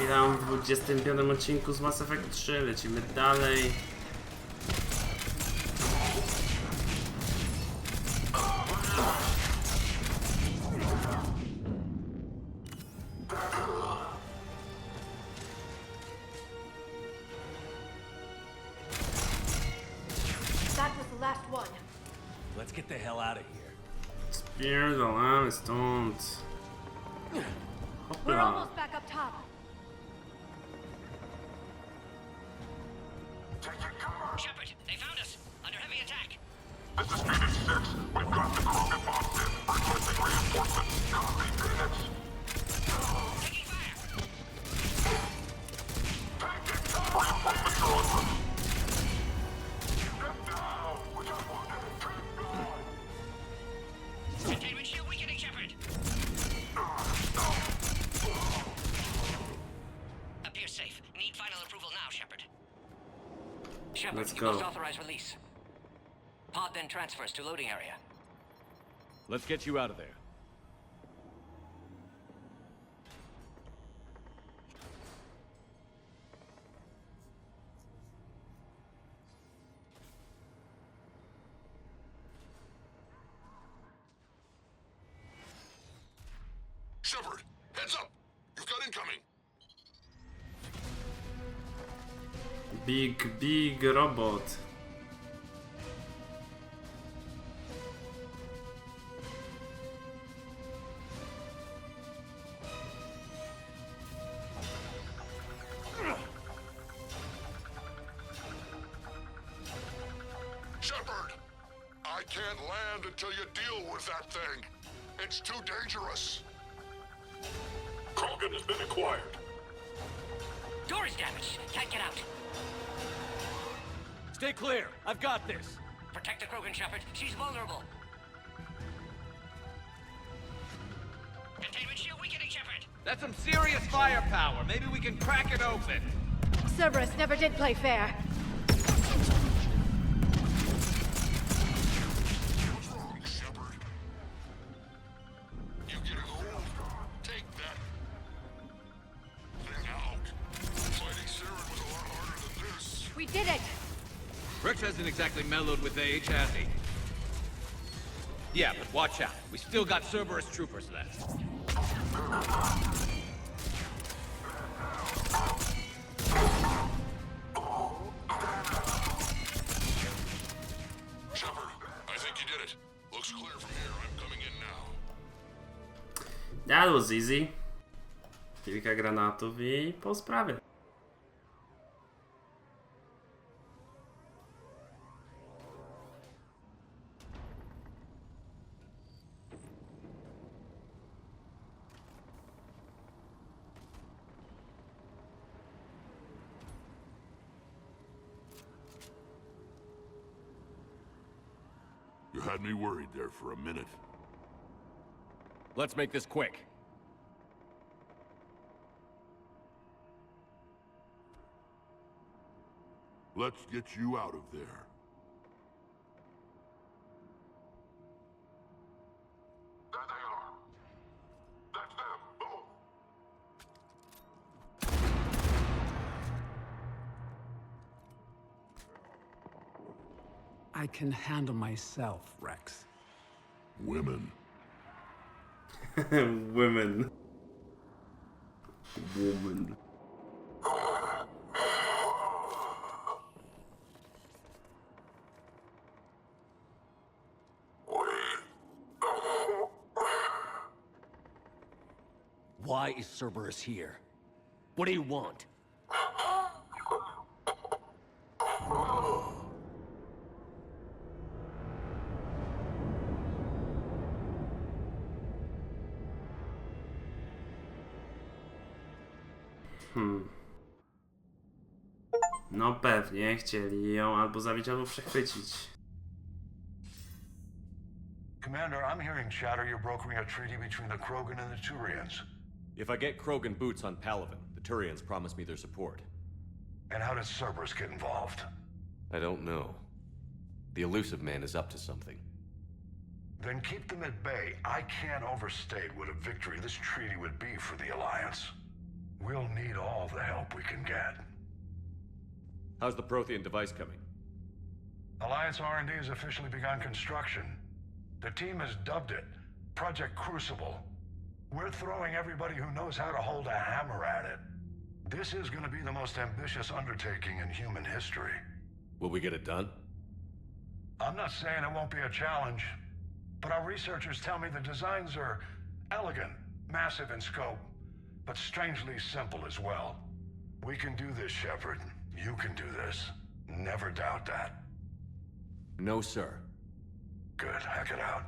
Witam w 25 odcinku z Mass Effect 3, lecimy dalej. That was the last one. Let's get the hell out of here. Spierdolamy stąd. We're Hopla. almost back up top. Shepard, they found us. Under heavy attack. This is Phoenix 6. We've got the Krogan bombs in. Requesting reinforcements. Copy, Phoenix. Taking fire. Taking cover. Reinforcements are on them. Get down. We got one. Keep going. Containment shield weakening, Shepard. Appears safe. Need final approval now, Shepard. Shepard, Let's you go. must authorize release. Pod then transfers to loading area. Let's get you out of there. Shepard, heads up. You've got incoming. Big robot. Shepard, I can't land until you deal with that thing. It's too dangerous. Krogan has been acquired. Door is damaged. Can't get out. Stay clear. I've got this. Protect the Krogan, Shepard. She's vulnerable. Containment shield weakening, Shepard. That's some serious firepower. Maybe we can crack it open. Cerberus never did play fair. What's wrong, Shepard? You getting old? Take that thing out. Fighting Saren was a lot harder than this. We did it! Rex hasn't exactly mellowed with age, has he? Yeah, but watch out. We still got Cerberus troopers left. Shepard, I think you did it. Looks clear from here. I'm coming in now. That was easy. Kilka granatów i po sprawie. You had me worried there for a minute. Let's make this quick. Let's get you out of there. There they are. That's them, both. I can handle myself, Rex. Women. Women. Woman. Why is Cerberus here? What do you want? No pewnie chcieli ją albo zabić, albo przechwycić. Commander, I'm hearing chatter you're brokering a treaty between the Krogan and the Turians. If I get Krogan boots on Palaven, the Turians promise me their support. And how does Cerberus get involved? I don't know. The elusive man is up to something. Then keep them at bay. I can't overstate what a victory this treaty would be for the Alliance. We'll need all the help we can get. How's the Prothean device coming? Alliance R&D has officially begun construction. The team has dubbed it Project Crucible. We're throwing everybody who knows how to hold a hammer at it. This is going to be the most ambitious undertaking in human history. Will we get it done? I'm not saying it won't be a challenge, but our researchers tell me the designs are elegant, massive in scope, but strangely simple as well. We can do this, Shepard. You can do this. Never doubt that. No, sir. Good, hack it out.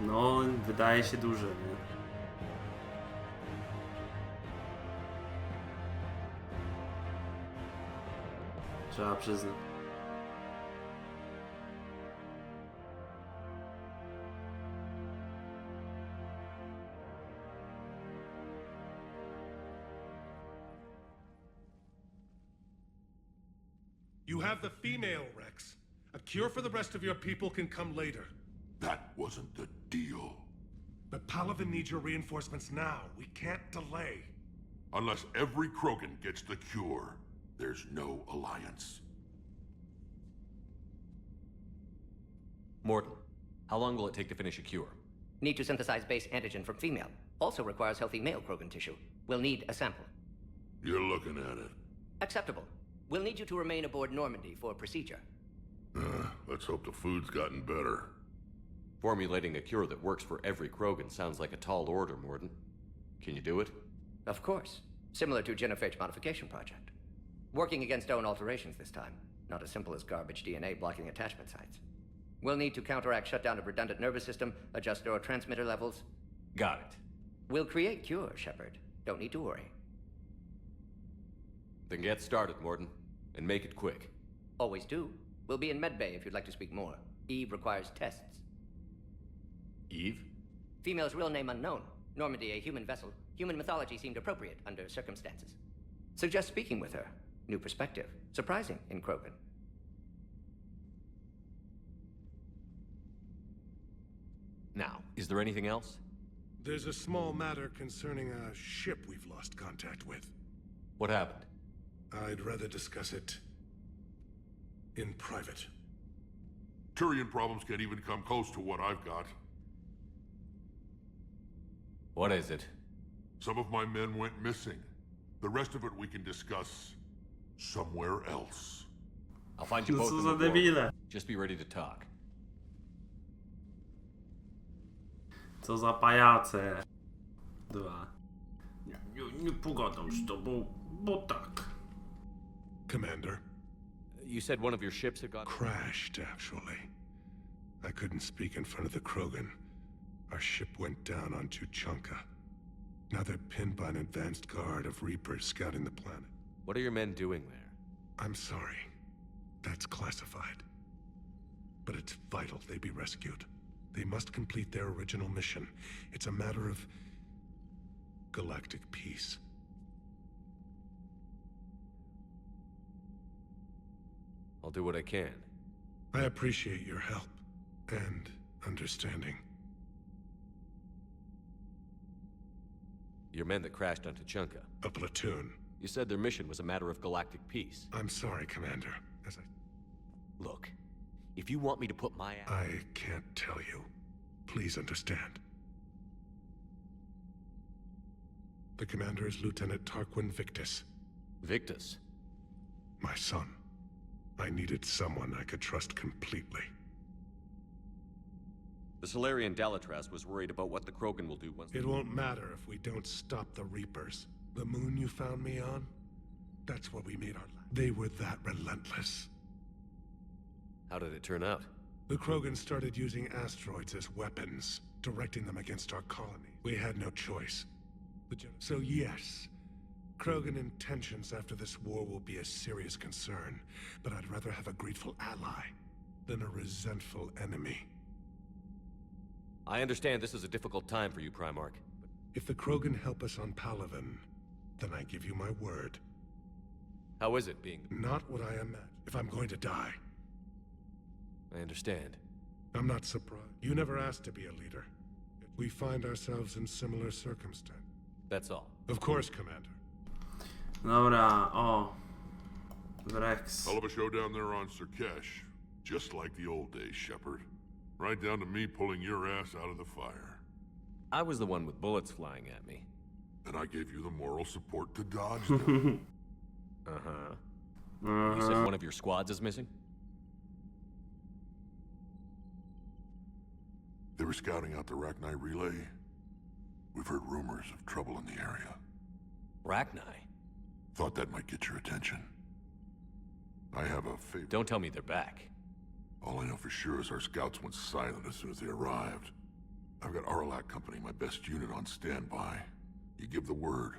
No, wydaje się duże, nie? Trzeba przyznać. You have the female, Rex. A cure for the rest of your people can come later. That wasn't the deal. But Palaven needs your reinforcements now. We can't delay. Unless every Krogan gets the cure, there's no alliance. Morton, how long will it take to finish a cure? Need to synthesize base antigen from female. Also requires healthy male Krogan tissue. We'll need a sample. You're looking at it. Acceptable. We'll need you to remain aboard Normandy for procedure. Let's hope the food's gotten better. Formulating a cure that works for every Krogan sounds like a tall order, Morton. Can you do it? Of course. Similar to Genophage modification project. Working against own alterations this time. Not as simple as garbage DNA blocking attachment sites. We'll need to counteract shutdown of redundant nervous system, adjust neurotransmitter levels. Got it. We'll create cure, Shepard. Don't need to worry. Then get started, Morton. And make it quick. Always do. We'll be in medbay if you'd like to speak more. Eve requires tests. Eve? Female's real name unknown. Normandy, a human vessel. Human mythology seemed appropriate under circumstances. Suggest speaking with her. New perspective. Surprising in Krogan. Now, is there anything else? There's a small matter concerning a ship we've lost contact with. What happened? I'd rather discuss it in private. Turian problems can't even come close to what I've got. What is it? Some of my men went missing. The rest of it we can discuss somewhere else. I'll find you No both co in za the war. debile. Just be ready to talk. Co za pajace. Dwa. Nie pogadam z tobą, bo tak. Commander. You said one of your ships had gone... Crashed, actually. I couldn't speak in front of the Krogan. Our ship went down on Tuchanka. Now they're pinned by an advanced guard of Reapers scouting the planet. What are your men doing there? I'm sorry. That's classified. But it's vital they be rescued. They must complete their original mission. It's a matter of galactic peace. I'll do what I can. I appreciate your help and understanding. Your men that crashed on Tuchanka. A platoon. You said their mission was a matter of galactic peace. I'm sorry, Commander. As Look, if you want me to put my... I can't tell you. Please understand. The commander is Lieutenant Tarquin Victus. Victus? My son. I needed someone I could trust completely. The Solarian Dalatras was worried about what the Krogan will do once... It won't matter if we don't stop the Reapers. The moon you found me on? That's what we made our life. They were that relentless. How did it turn out? The Krogan started using asteroids as weapons, directing them against our colony. We had no choice. So yes, Krogan intentions after this war will be a serious concern, but I'd rather have a grateful ally than a resentful enemy. I understand this is a difficult time for you, Primarch. If the Krogan help us on Palaven, then I give you my word. How is it being? Not what I imagine. If I'm going to die, I understand. I'm not surprised. You never asked to be a leader. We find ourselves in similar circumstance. That's all. Of course, Commander. Dobra, o. Rex. Hell of a show down there on Surkesh. Just like the old days, Shepard. Right down to me pulling your ass out of the fire. I was the one with bullets flying at me. And I gave you the moral support to dodge them. Uh-huh. You said one of your squads is missing? They were scouting out the Rachni relay. We've heard rumors of trouble in the area. Rachni? Thought that might get your attention. I have a favor. Don't tell me they're back. All I know for sure is our scouts went silent as soon as they arrived. I've got Aralak Company, my best unit, on standby. You give the word,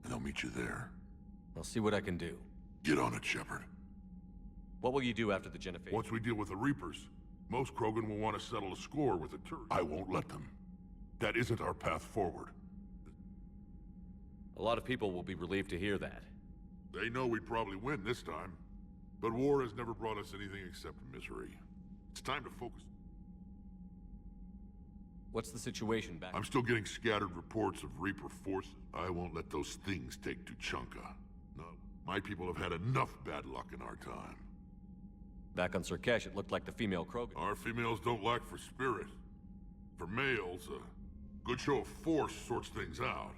and they'll meet you there. I'll see what I can do. Get on it, Shepard. What will you do after the Genophage? Once we deal with the Reapers, most Krogan will want to settle a score with the Turks. I won't let them. That isn't our path forward. A lot of people will be relieved to hear that. They know we'd probably win this time. But war has never brought us anything except misery. It's time to focus. What's the situation back? I'm still getting scattered reports of Reaper forces. I won't let those things take Tuchanka. No, my people have had enough bad luck in our time. Back on Surkesh, it looked like the female Krogan. Our females don't lack for spirit. For males, a good show of force sorts things out.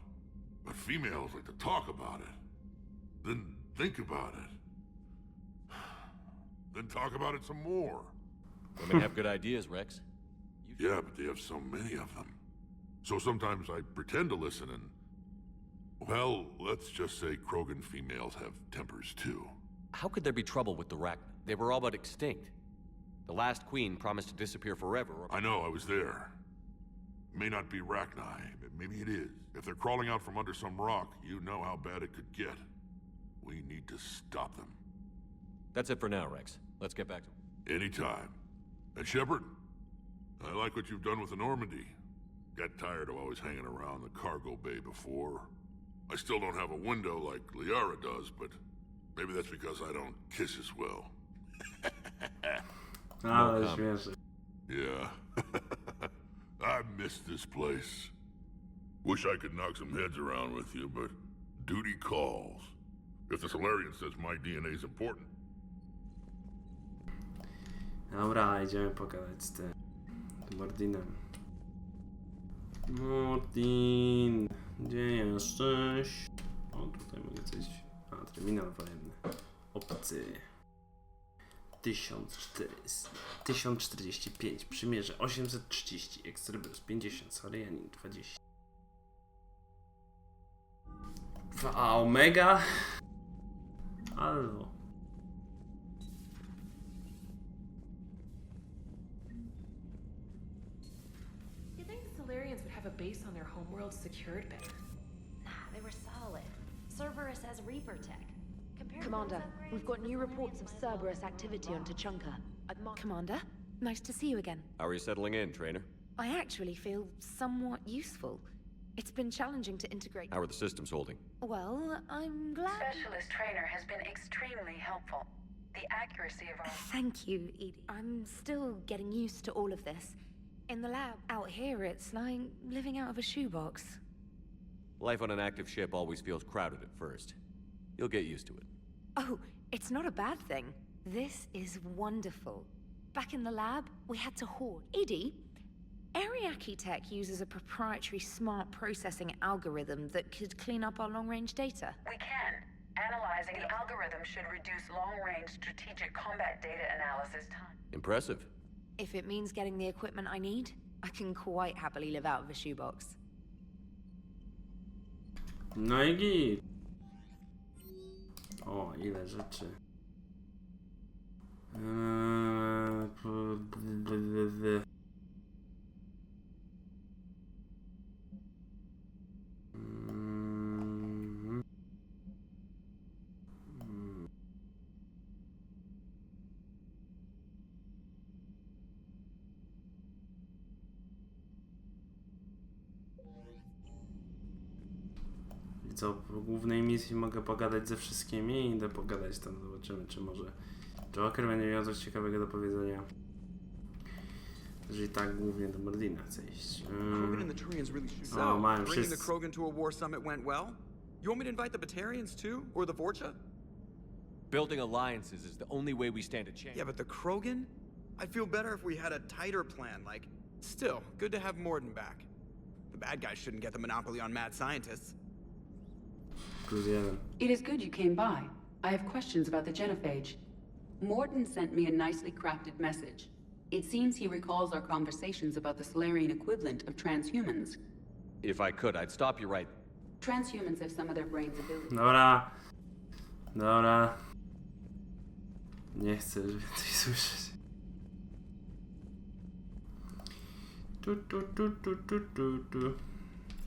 But females like to talk about it. Then think about it. Then talk about it some more. Women have good ideas, Rex. Yeah, but they have so many of them. So sometimes I pretend to listen and... Well, let's just say Krogan females have tempers too. How could there be trouble with the Rachni? They were all but extinct. The last queen promised to disappear forever. I know, I was there. May not be Rachni, but maybe it is. If they're crawling out from under some rock, you know how bad it could get. We need to stop them. That's it for now, Rex. Let's get back to... Anytime. And Shepard, I like what you've done with the Normandy. Got tired of always hanging around the cargo bay before. I still don't have a window like Liara does, but maybe that's because I don't kiss as well. Ale śmieszne. Yeah. I miss this place. Wish I could knock some heads around with you, but duty calls. If the Solarian says my DNA is important. Dobra, idziemy pogadać z tym Mordinem. Mordin, gdzie jesteś? O, tutaj mogę coś... A, terminal wojenny. Obcy. 1045, przymierze 830, Extrabus 50, Sorianin 20. 2 Omega? Allo. You'd think the Solarians would have a base on their homeworld secured better. Nah, they were solid. Cerberus has Reaper tech. Commander, we've got new reports of Cerberus activity on Tuchanka. Commander, nice to see you again. How are you settling in, trainer? I actually feel somewhat useful. It's been challenging to integrate... How are the systems holding? Well, I'm glad... Specialist trainer has been extremely helpful. The accuracy of our... Thank you, Edie. I'm still getting used to all of this. In the lab, out here, it's like living out of a shoebox. Life on an active ship always feels crowded at first. You'll get used to it. Oh, it's not a bad thing. This is wonderful. Back in the lab, we had to hoard. Edie, Ariake Tech uses a proprietary smart processing algorithm that could clean up our long-range data. We can. Analyzing the algorithm should reduce long-range strategic combat data analysis time. Impressive. If it means getting the equipment I need, I can quite happily live out of a shoebox. No i git. O, ile rzeczy. co, po głównej misji mogę pogadać ze wszystkimi i idę pogadać tam, zobaczymy, czy może Joker będzie miał coś ciekawego do powiedzenia. Jeżeli tak, głównie do Mordina chcę iść. O, mają Bringing the wszyscy. Krogan to a war summit went well? You want me to invite the Batarians too? Or the Vorcha? Building alliances is the only way we stand a chance. Yeah, but the Krogan? I'd feel better if we had a tighter plan, like... Still, good to have Morden back. The bad guys shouldn't get the monopoly on mad scientists. Plus jeden. It is good you came by. I have questions about the genophage. Morden sent me a nicely crafted message. It seems he recalls our conversations about the Solarian equivalent of transhumans. If I could, I'd stop you right. Transhumans have some of their brain's abilities. Dobra. Dobra. Nie chcę już więcej słyszeć. Tu.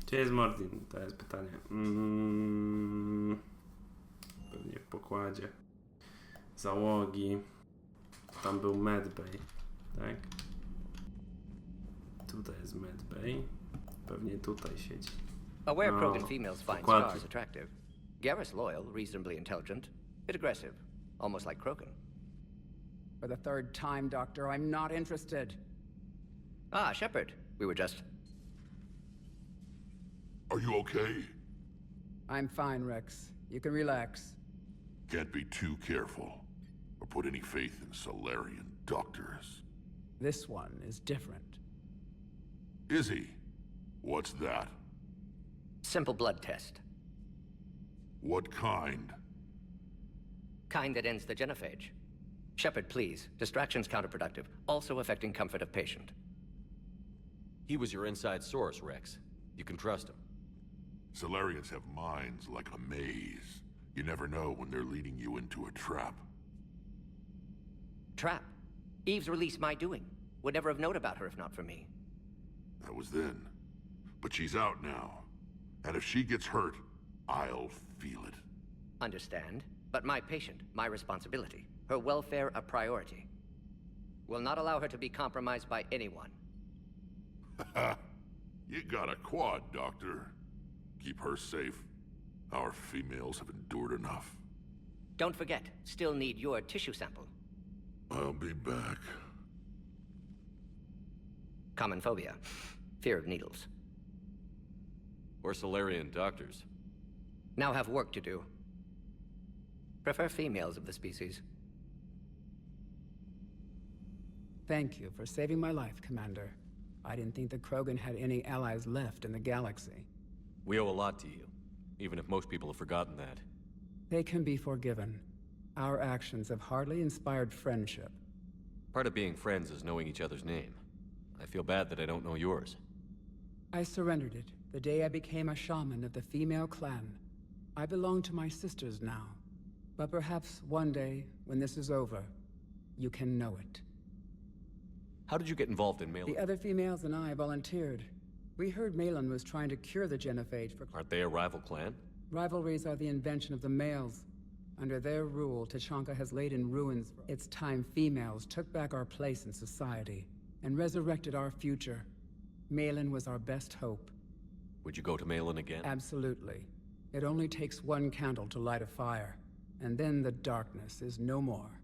Gdzie jest Mordin? To jest pytanie. Pewnie w pokładzie. Załogi. Tam był medbay, tak? Tutaj jest medbay. Pewnie tutaj siedzi. Aware No, Krogan females find dokładnie. scars attractive. Garrus loyal, reasonably intelligent, bit aggressive, almost like Krogan. For the third time, Doctor, I'm not interested. Ah, Shepard. We were just... Are you okay? I'm fine, Rex. You can relax. Can't be too careful, or put any faith in Solarian doctors. This one is different. Is he? What's that? Simple blood test. What kind? Kind that ends the genophage. Shepard, please. Distraction's counterproductive, also affecting comfort of patient. He was your inside source, Rex. You can trust him. Solarians have minds like a maze. You never know when they're leading you into a trap. Trap? Eve's release my doing. Would never have known about her if not for me. That was then. But she's out now. And if she gets hurt, I'll feel it. Understand. But my patient, my responsibility. Her welfare a priority. Will not allow her to be compromised by anyone. You got a quad, Doctor. Keep her safe. Our females have endured enough. Don't forget, still need your tissue sample. I'll be back. Common phobia. Fear of needles. Or Solarian doctors. Now have work to do. Prefer females of the species. Thank you for saving my life, Commander. I didn't think the Krogan had any allies left in the galaxy. We owe a lot to you, even if most people have forgotten that. They can be forgiven. Our actions have hardly inspired friendship. Part of being friends is knowing each other's name. I feel bad that I don't know yours. I surrendered it the day I became a shaman of the female clan. I belong to my sisters now. But perhaps one day, when this is over, you can know it. How did you get involved in Malin? The other females and I volunteered. We heard Malin was trying to cure the genophage for... Aren't they a rival clan? Rivalries are the invention of the males. Under their rule, Tachanka has laid in ruins. It's time females took back our place in society and resurrected our future. Malin was our best hope. Would you go to Malin again? Absolutely. It only takes one candle to light a fire, and then the darkness is no more.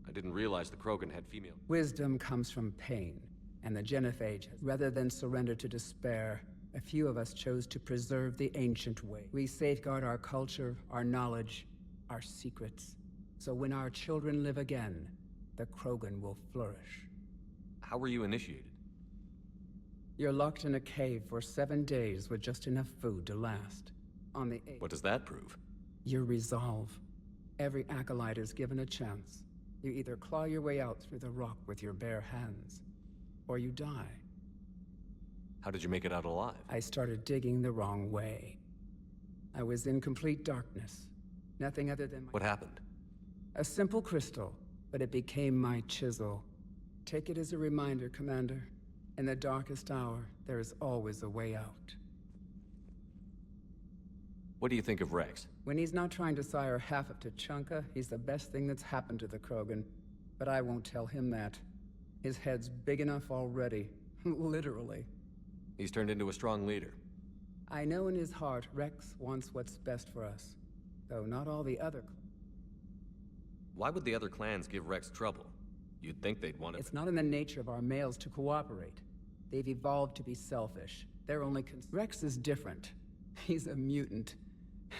I didn't realize the Krogan had female... Wisdom comes from pain, and the genophage, rather than surrender to despair, a few of us chose to preserve the ancient way. We safeguard our culture, our knowledge, our secrets. So when our children live again, the Krogan will flourish. How were you initiated? You're locked in a cave for 7 days with just enough food to last. On the 8th... What does that prove? Your resolve. Every acolyte is given a chance. You either claw your way out through the rock with your bare hands, or you die. How did you make it out alive? I started digging the wrong way. I was in complete darkness. Nothing other than What happened? a simple crystal, but it became my chisel. Take it as a reminder, Commander. In the darkest hour, there is always a way out. What do you think of Rex? When he's not trying to sire half of Tachanka, he's the best thing that's happened to the Krogan. But I won't tell him that. His head's big enough already. Literally. He's turned into a strong leader. I know in his heart Rex wants what's best for us, though not all the other... Why would the other clans give Rex trouble? You'd think they'd want to... It's not in the nature of our males to cooperate. They've evolved to be selfish. They're only Rex is different. He's a mutant.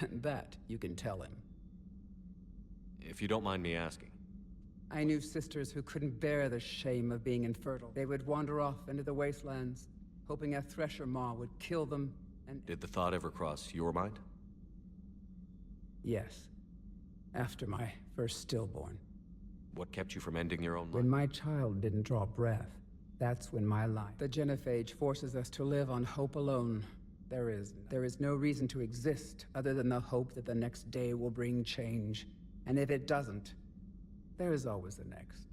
And that you can tell him. If you don't mind me asking. I knew sisters who couldn't bear the shame of being infertile. They would wander off into the wastelands, hoping a thresher maw would kill them and... Did the thought ever cross your mind? Yes. After my first stillborn. What kept you from ending your own life? When my child didn't draw breath, that's when my life... The genophage forces us to live on hope alone. There is no reason to exist other than the hope that the next day will bring change. And if it doesn't, there is always the next.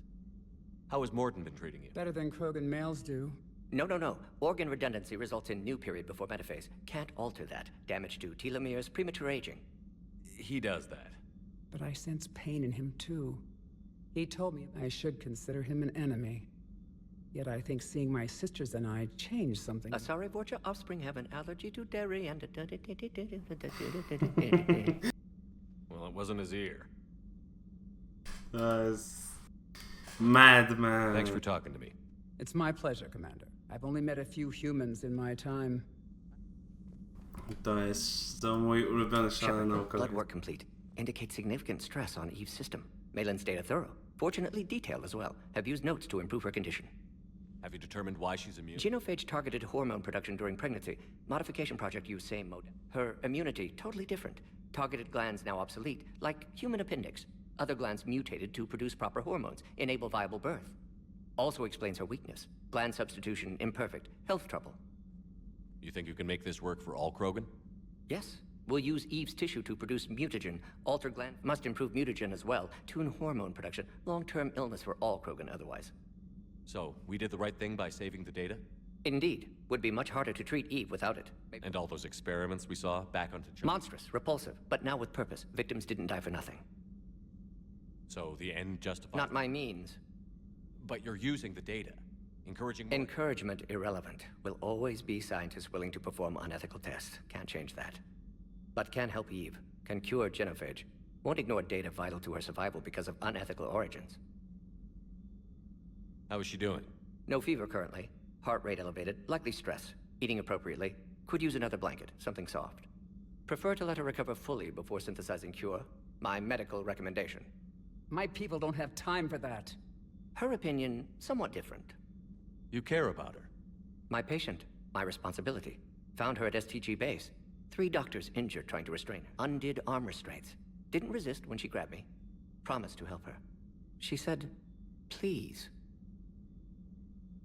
How has Morden been treating you? Better than Krogan males do. No. Organ redundancy results in new period before metaphase. Can't alter that. Damage to telomeres, premature aging. He does that. But I sense pain in him too. He told me I should consider him an enemy. Yet I think seeing my sisters and I changed something. Sorry, Vorcha, offspring have an allergy to dairy and... Well, it wasn't his ear. Madman. Thanks for talking to me. It's my pleasure, Commander. I've only met a few humans in my time. To mój ulubiony szalony naukowiec. Blood work complete. Indicates significant stress on Eve's system. Malin's data thorough. Fortunately detailed as well. Have used notes to improve her condition. Have you determined why she's immune? Genophage targeted hormone production during pregnancy. Modification project used same mode. Her immunity, totally different. Targeted glands now obsolete, like human appendix. Other glands mutated to produce proper hormones, enable viable birth. Also explains her weakness. Gland substitution imperfect. Health trouble. You think you can make this work for all Krogan? Yes. We'll use Eve's tissue to produce mutagen. Alter gland must improve mutagen as well. Tune hormone production. Long-term illness for all Krogan otherwise. So, we did the right thing by saving the data? Indeed. Would be much harder to treat Eve without it. Maybe. And all those experiments we saw back onto John? Monstrous, repulsive, but now with purpose. Victims didn't die for nothing. So, the end justifies... Not my means. But you're using the data. Encouraging... Encouragement irrelevant. Will always be scientists willing to perform unethical tests. Can't change that. But can help Eve. Can cure genophage. Won't ignore data vital to her survival because of unethical origins. How is she doing? No fever currently. Heart rate elevated. Likely stress. Eating appropriately. Could use another blanket. Something soft. Prefer to let her recover fully before synthesizing cure. My medical recommendation. My people don't have time for that. Her opinion, somewhat different. You care about her? My patient. My responsibility. Found her at STG base. 3 doctors injured trying to restrain her. Undid arm restraints. Didn't resist when she grabbed me. Promised to help her. She said, please.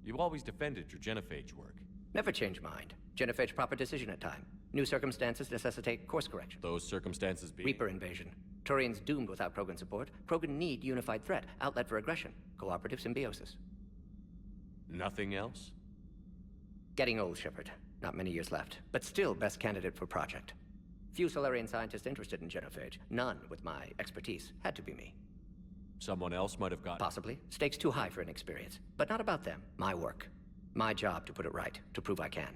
You've always defended your genophage work. Never change mind. Genophage proper decision at time. New circumstances necessitate course correction. Those circumstances being... Reaper invasion. Turians doomed without Krogan support. Krogan need unified threat. Outlet for aggression. Cooperative symbiosis. Nothing else? Getting old, Shepard. Not many years left. But still best candidate for project. Few Solarian scientists interested in genophage. None with my expertise. Had to be me. Someone else might have got... Possibly. Stakes too high for inexperience. But not about them. My work. My job to put it right. To prove I can.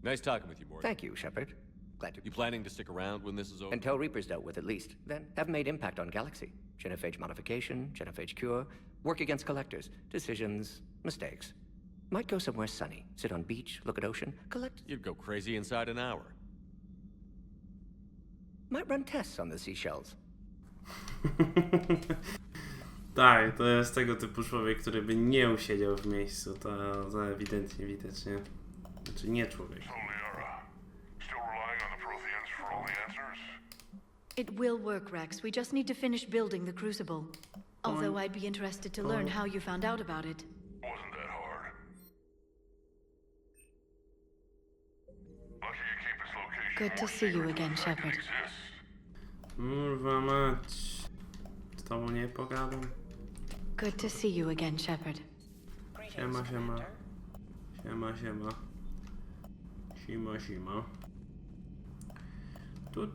Nice talking with you, Morgan. Thank you, Shepard. Glad to... You planning to stick around when this is over? Until Reaper's dealt with, at least. Then have made impact on Galaxy. Genophage modification, genophage cure, work against collectors, decisions, mistakes. Might go somewhere sunny. Sit on beach, look at ocean, collect... You'd go crazy inside an hour. Might run tests on the seashells. Tak, to jest tego typu człowiek, który by nie usiedział w miejscu. To ewidentnie widać, nie? Znaczy nie człowiek. It will work, Rex. We just need to finish building the Crucible. Although I'd be interested to learn how you found out about it. Wasn't that hard. Lucky you keep its location. Good to see you again, Shepard. Kurwa mać. Z tobą nie pogadam. Good to see you again, Shepard. Siema, siema. Siema, siema. Sima, sima. Tu.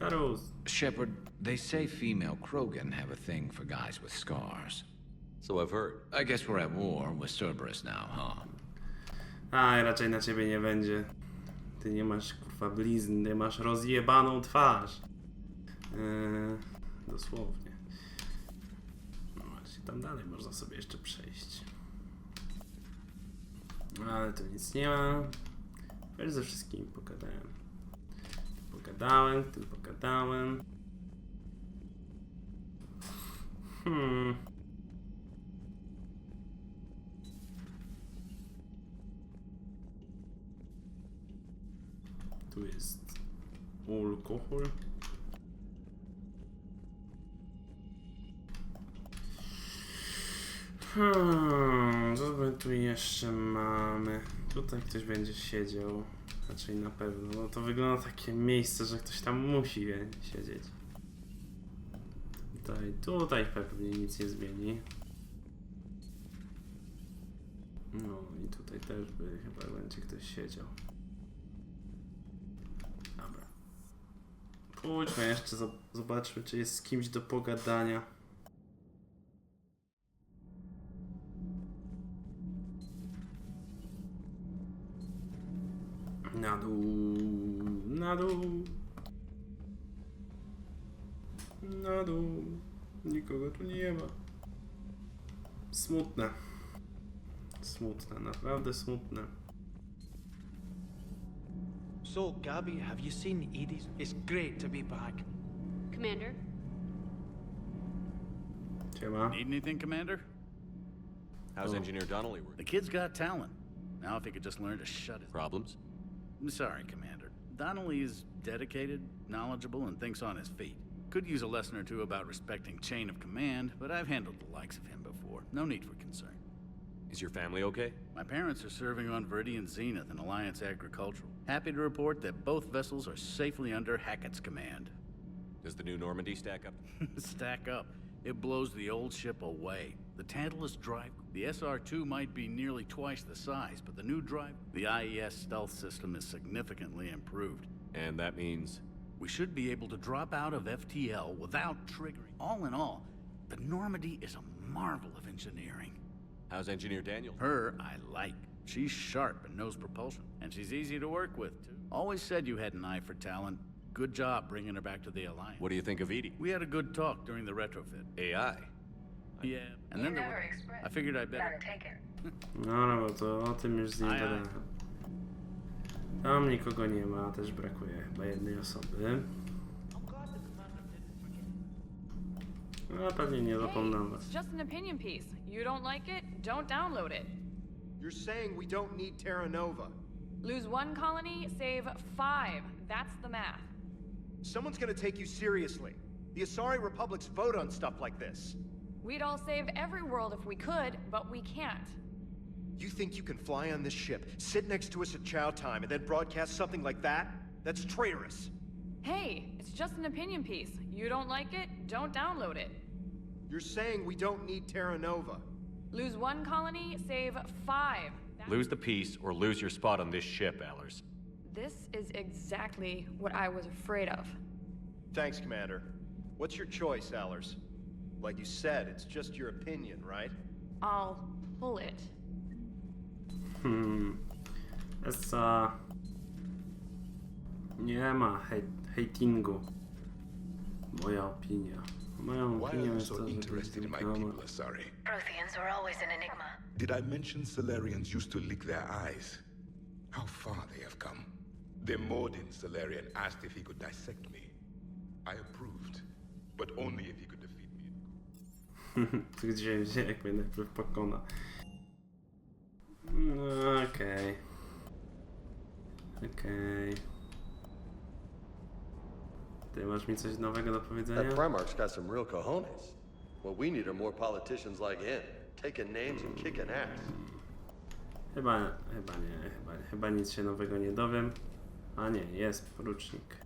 Arrows. Shepard, they say female Krogan have a thing for guys with scars. So I've heard. I guess we're at war with Cerberus now, huh? A, raczej na ciebie nie będzie. Ty nie masz kurwa blizn, ty masz rozjebaną twarz. Dosłownie. No właśnie, tam dalej można sobie jeszcze przejść. Ale tu nic nie ma. Już ze wszystkimi pogadałem. Tu pogadałem. Tu jest alkohol. Co my tu jeszcze mamy? Tutaj ktoś będzie siedział. Raczej na pewno. No to wygląda takie miejsce, że ktoś tam musi siedzieć. Tutaj pewnie nic nie zmieni. No i tutaj też chyba będzie ktoś siedział. Dobra. Pójdźmy jeszcze, zobaczmy, czy jest z kimś do pogadania. Na dół, na dół, na dół. Nikogo tu nie ma. Smutne. Smutne, naprawdę smutne. So, Gabby, have you seen Edie's? It's great to be back. Commander? Siema. Need anything, Commander? How's Engineer Donnelly working? The kid's got talent. Now if he could just learn to shut it. Problems? I'm sorry, Commander. Donnelly is dedicated, knowledgeable, and thinks on his feet. Could use a lesson or two about respecting chain of command, but I've handled the likes of him before. No need for concern. Is your family okay? My parents are serving on Viridian Zenith in Alliance Agricultural. Happy to report that both vessels are safely under Hackett's command. Does the new Normandy stack up? Stack up. It blows the old ship away. The Tantalus drive, the SR-2 might be nearly twice the size, but the new drive, the IES stealth system is significantly improved. And that means? We should be able to drop out of FTL without triggering. All in all, the Normandy is a marvel of engineering. How's Engineer Daniel? Her, I like. She's sharp and knows propulsion, and she's easy to work with, too. Always said you had an eye for talent. Good job bringing her back to the Alliance. What do you think of Edie? We had a good talk during the retrofit. AI? Yeah, and then I figured I'd better... No, bo to o tym już z nim gadałem. Tam nikogo nie ma, też brakuje chyba jednej osoby. No, pewnie nie zapomnę was. It's just an opinion piece. You don't like it, don't download it. You're saying we don't need Terra Nova. Lose one colony, save 5. That's the math. Someone's gonna take you seriously. The Asari Republics vote on stuff like this. We'd all save every world if we could, but we can't. You think you can fly on this ship, sit next to us at chow time, and then broadcast something like that? That's traitorous. Hey, it's just an opinion piece. You don't like it, don't download it. You're saying we don't need Terra Nova. Lose one colony, save 5. Lose the peace or lose your spot on this ship, Allers. This is exactly what I was afraid of. Thanks, Commander. What's your choice, Allers? Like you said, it's just your opinion, right? I'll pull it. Nie ma hatingu. Moja opinia. Moją opinią jest to, że interested in my people, Asari? Protheans were always an enigma. Did I mention Salarians used to lick their eyes? How far they have come. The Mordin Salarian asked if he could dissect me. I approved, but only if he could defeat me. Gdzie jak mnie najpierw pokona. Okej. Ty masz mi coś nowego do powiedzenia? That Primarch's got some real cojones. What we need are more politicians like him, taking names and kicking ass. Chyba nic się nowego nie dowiem. A nie, jest porucznik.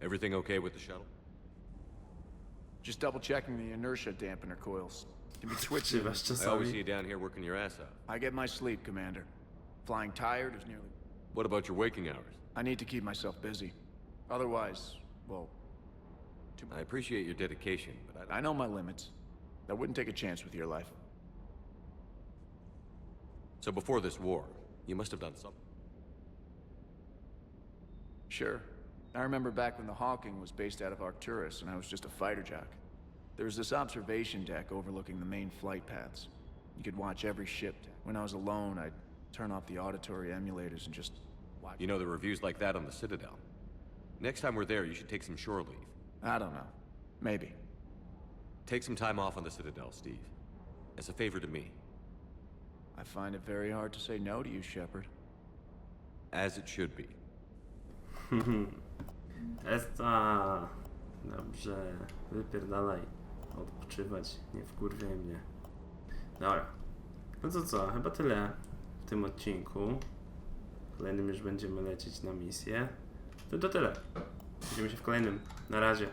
Everything okay with the shuttle? Just double checking the inertia dampener coils. Can be twitchy. I always see you down here working your ass off. I get my sleep, Commander. Flying tired is nearly... What about your waking hours? I need to keep myself busy. Otherwise, well... I appreciate your dedication, but I know my limits. I wouldn't take a chance with your life. So before this war, You must have done something. Sure. I remember back when the Hawking was based out of Arcturus and I was just a fighter jock. There was this observation deck overlooking the main flight paths. You could watch every ship. When I was alone, I'd turn off the auditory emulators and just watch. You know, the reviews like that on the Citadel. Next time we're there, you should take some shore leave. I don't know. Maybe. Take some time off on the Citadel, Steve. As a favor to me. I find it very hard to say no to you, Shepard. As it should be. Dobrze. Wypierdalaj. Odpoczywać. Nie wkurwiaj mnie. Dobra. No to co? Chyba tyle w tym odcinku. W kolejnym już będziemy lecieć na misję. To tyle. Widzimy się w kolejnym. Na razie.